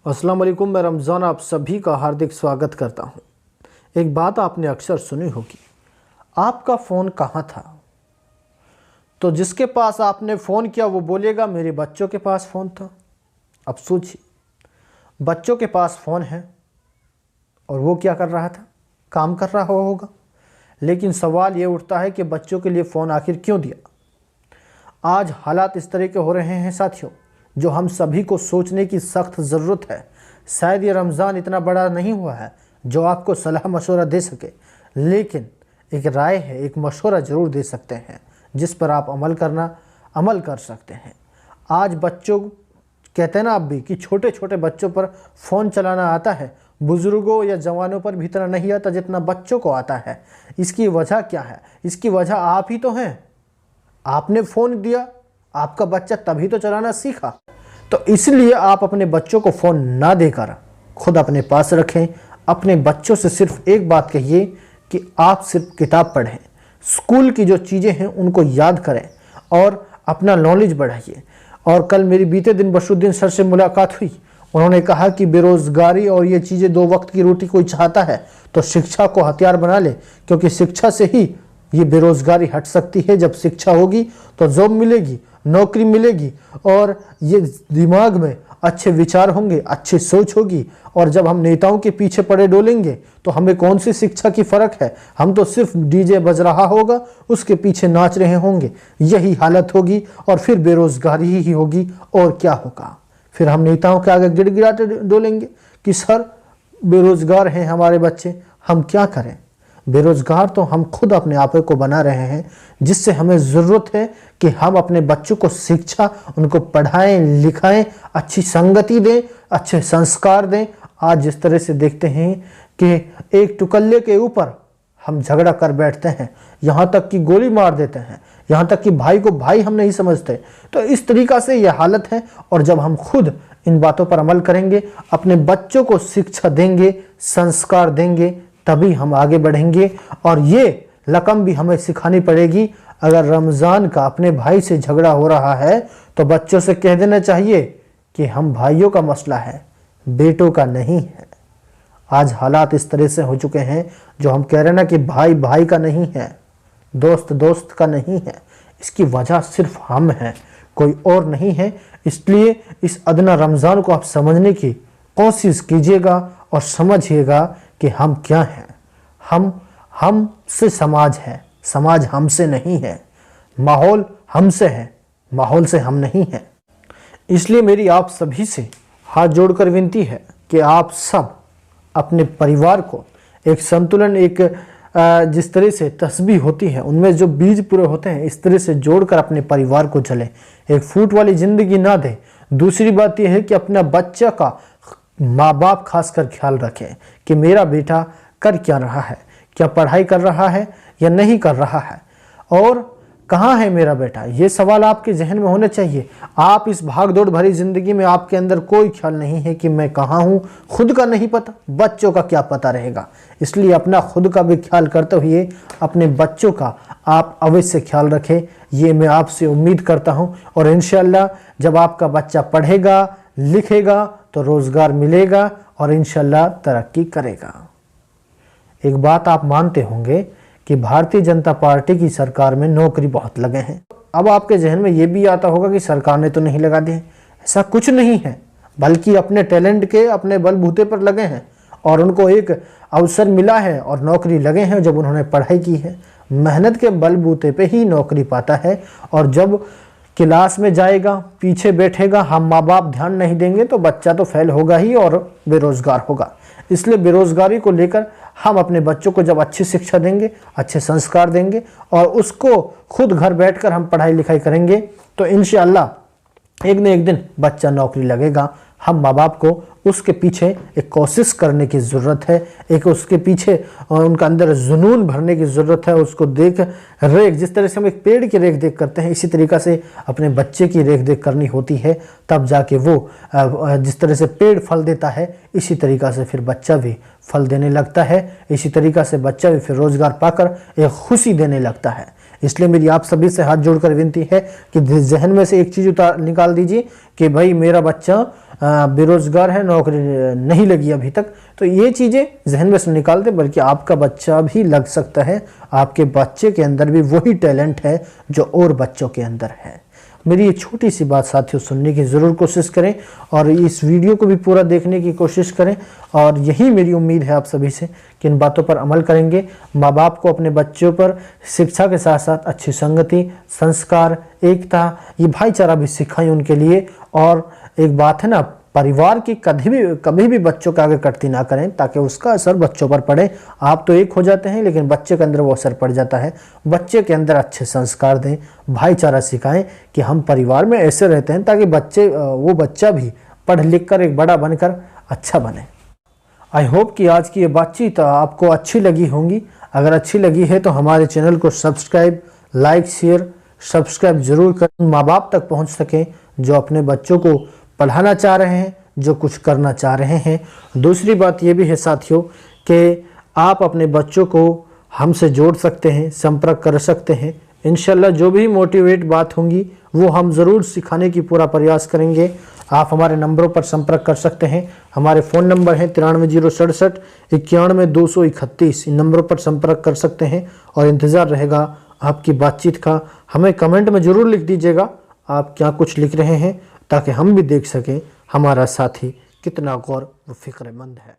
अस्सलाम वालेकुम। मैं रमज़ान आप सभी का हार्दिक स्वागत करता हूँ। एक बात आपने अक्सर सुनी होगी, आपका फ़ोन कहाँ था? तो जिसके पास आपने फ़ोन किया वो बोलेगा मेरे बच्चों के पास फ़ोन था। अब सोचिए, बच्चों के पास फ़ोन है और वो क्या कर रहा था? काम कर रहा होगा। लेकिन सवाल ये उठता है कि बच्चों के लिए फ़ोन आखिर क्यों दिया? आज हालात इस तरह के हो रहे हैं साथियों, जो हम सभी को सोचने की सख्त ज़रूरत है। शायद ये रमज़ान इतना बड़ा नहीं हुआ है जो आपको सलाह मशवरा दे सके, लेकिन एक राय है, एक मशवरा ज़रूर दे सकते हैं जिस पर आप अमल कर सकते हैं। आज बच्चों, कहते हैं ना आप भी, कि छोटे छोटे बच्चों पर फ़ोन चलाना आता है, बुज़ुर्गों या जवानों पर भी इतना नहीं आता जितना बच्चों को आता है। इसकी वजह क्या है? इसकी वजह आप ही तो हैं। आपने फ़ोन दिया, आपका बच्चा तभी तो चलाना सीखा। तो इसलिए आप अपने बच्चों को फ़ोन ना देकर खुद अपने पास रखें। अपने बच्चों से सिर्फ एक बात कहिए कि आप सिर्फ किताब पढ़ें, स्कूल की जो चीज़ें हैं उनको याद करें और अपना नॉलेज बढ़ाइए। और कल मेरी बीते दिन बशरुद्दीन सर से मुलाकात हुई। उन्होंने कहा कि बेरोज़गारी और ये चीज़ें, 2 वक्त की रोटी कोई चाहता है तो शिक्षा को हथियार बना ले, क्योंकि शिक्षा से ही ये बेरोज़गारी हट सकती है। जब शिक्षा होगी तो जॉब मिलेगी, नौकरी मिलेगी और ये दिमाग में अच्छे विचार होंगे, अच्छी सोच होगी। और जब हम नेताओं के पीछे पड़े डोलेंगे तो हमें कौन सी शिक्षा की फ़र्क है? हम तो सिर्फ डीजे बज रहा होगा, उसके पीछे नाच रहे होंगे। यही हालत होगी और फिर बेरोज़गारी ही होगी। और क्या होगा? फिर हम नेताओं के आगे गिड़गिड़ाते डोलेंगे कि सर बेरोज़गार हैं हमारे बच्चे, हम क्या करें? बेरोज़गार तो हम खुद अपने आप को बना रहे हैं, जिससे हमें ज़रूरत है कि हम अपने बच्चों को शिक्षा, उनको पढ़ाएं, लिखाएं, अच्छी संगति दें, अच्छे संस्कार दें। आज जिस तरह से देखते हैं कि एक टुकल्ले के ऊपर हम झगड़ा कर बैठते हैं, यहाँ तक कि गोली मार देते हैं, यहाँ तक कि भाई को भाई हम नहीं समझते। तो इस तरीक़ा से यह हालत है। और जब हम खुद इन बातों पर अमल करेंगे, अपने बच्चों को शिक्षा देंगे, संस्कार देंगे, तभी हम आगे बढ़ेंगे। और ये लकम भी हमें सिखानी पड़ेगी। अगर रमज़ान का अपने भाई से झगड़ा हो रहा है तो बच्चों से कह देना चाहिए कि हम भाइयों का मसला है, बेटों का नहीं है। आज हालात इस तरह से हो चुके हैं जो हम कह रहे हैं ना कि भाई भाई का नहीं है, दोस्त दोस्त का नहीं है। इसकी वजह सिर्फ हम हैं, कोई और नहीं है। इसलिए इस अदना रमज़ान को आप समझने की कोशिश कीजिएगा और समझिएगा कि हम क्या हैं। हम से समाज है, समाज हमसे नहीं है। माहौल हमसे है, माहौल से हम नहीं हैं। इसलिए मेरी आप सभी से हाथ जोड़कर विनती है कि आप सब अपने परिवार को एक संतुलन, एक जिस तरह से तस्बीह होती है उनमें जो बीज पूरे होते हैं, इस तरह से जोड़कर अपने परिवार को चलें। एक फूट वाली ज़िंदगी ना दें। दूसरी बात यह है कि अपना बच्चा का माँ बाप खासकर ख्याल रखें कि मेरा बेटा कर क्या रहा है, क्या पढ़ाई कर रहा है या नहीं कर रहा है, और कहाँ है मेरा बेटा। ये सवाल आपके जहन में होने चाहिए। आप इस भाग दौड़ भरी ज़िंदगी में आपके अंदर कोई ख्याल नहीं है कि मैं कहाँ हूँ, खुद का नहीं पता, बच्चों का क्या पता रहेगा। इसलिए अपना खुद का भी ख्याल करते हुए अपने बच्चों का आप अवश्य ख्याल रखें। ये मैं आपसे उम्मीद करता हूँ। और इंशाअल्लाह जब आपका बच्चा पढ़ेगा लिखेगा तो रोज़गार मिलेगा और इंशाअल्लाह तरक्की करेगा। एक बात आप मानते होंगे कि भारतीय जनता पार्टी की सरकार में नौकरी बहुत लगे हैं। अब आपके जहन में ये भी आता होगा कि सरकार ने तो नहीं लगा दिए। ऐसा कुछ नहीं है, बल्कि अपने टैलेंट के, अपने बलबूते पर लगे हैं और उनको एक अवसर मिला है और नौकरी लगे हैं जब उन्होंने पढ़ाई की है। मेहनत के बलबूते पे ही नौकरी पाता है। और जब क्लास में जाएगा, पीछे बैठेगा, हम माँ बाप ध्यान नहीं देंगे तो बच्चा तो फेल होगा ही और बेरोज़गार होगा। इसलिए बेरोज़गारी को लेकर हम अपने बच्चों को जब अच्छी शिक्षा देंगे, अच्छे संस्कार देंगे और उसको खुद घर बैठकर हम पढ़ाई लिखाई करेंगे तो इंशाअल्लाह एक न एक दिन बच्चा नौकरी लगेगा। हम माँ बाप को उसके पीछे एक कोशिश करने की ज़रूरत है, एक उसके पीछे उनका अंदर जुनून भरने की ज़रूरत है। उसको देख रेख, जिस तरह से हम एक पेड़ की रेख देख करते हैं, इसी तरीक़ा से अपने बच्चे की रेख देख करनी होती है। तब जाके वो जिस तरह से पेड़ फल देता है, इसी तरीक़ा से फिर बच्चा भी फल देने लगता है। इसी तरीक़ा से बच्चा भी फिर रोज़गार पाकर एक खुशी देने लगता है। इसलिए मेरी आप सभी से हाथ जोड़कर विनती है कि जहन में से एक चीज़ निकाल दीजिए कि भाई मेरा बच्चा बेरोज़गार है, नौकरी नहीं लगी अभी तक, तो ये चीज़ें जहन में से निकाल दें। बल्कि आपका बच्चा भी लग सकता है, आपके बच्चे के अंदर भी वही टैलेंट है जो और बच्चों के अंदर है। मेरी ये छोटी सी बात साथियों सुनने की ज़रूर कोशिश करें और इस वीडियो को भी पूरा देखने की कोशिश करें। और यही मेरी उम्मीद है आप सभी से कि इन बातों पर अमल करेंगे। माँ बाप को अपने बच्चों पर शिक्षा के साथ साथ अच्छी संगति, संस्कार, एकता, ये भाईचारा भी सिखाएं उनके लिए। और एक बात है ना, परिवार की कभी भी बच्चों के आगे कटती ना करें, ताकि उसका असर बच्चों पर पड़े। आप तो एक हो जाते हैं, लेकिन बच्चे के अंदर वो असर पड़ जाता है। बच्चे के अंदर अच्छे संस्कार दें, भाईचारा सिखाएं कि हम परिवार में ऐसे रहते हैं, ताकि वो बच्चा भी पढ़ लिख कर एक बड़ा बनकर अच्छा बने। आई होप कि आज की ये बातचीत आपको अच्छी लगी होंगी। अगर अच्छी लगी है तो हमारे चैनल को सब्सक्राइब, लाइक, शेयर, सब्सक्राइब जरूर करें, माँ बाप तक पहुँच सकें जो अपने बच्चों को पढ़ाना चाह रहे हैं, जो कुछ करना चाह रहे हैं। दूसरी बात ये भी है साथियों कि आप अपने बच्चों को हमसे जोड़ सकते हैं, संपर्क कर सकते हैं। इंशाल्लाह जो भी मोटिवेट बात होंगी वो हम ज़रूर सिखाने की पूरा प्रयास करेंगे। आप हमारे नंबरों पर संपर्क कर सकते हैं। हमारे फ़ोन नंबर हैं 93 067 91 231। इन नंबरों पर संपर्क कर सकते हैं और इंतज़ार रहेगा आपकी बातचीत का। हमें कमेंट में ज़रूर लिख दीजिएगा आप क्या कुछ लिख रहे हैं, ताकि हम भी देख सकें हमारा साथी कितना गौर व फिक्रमंद है।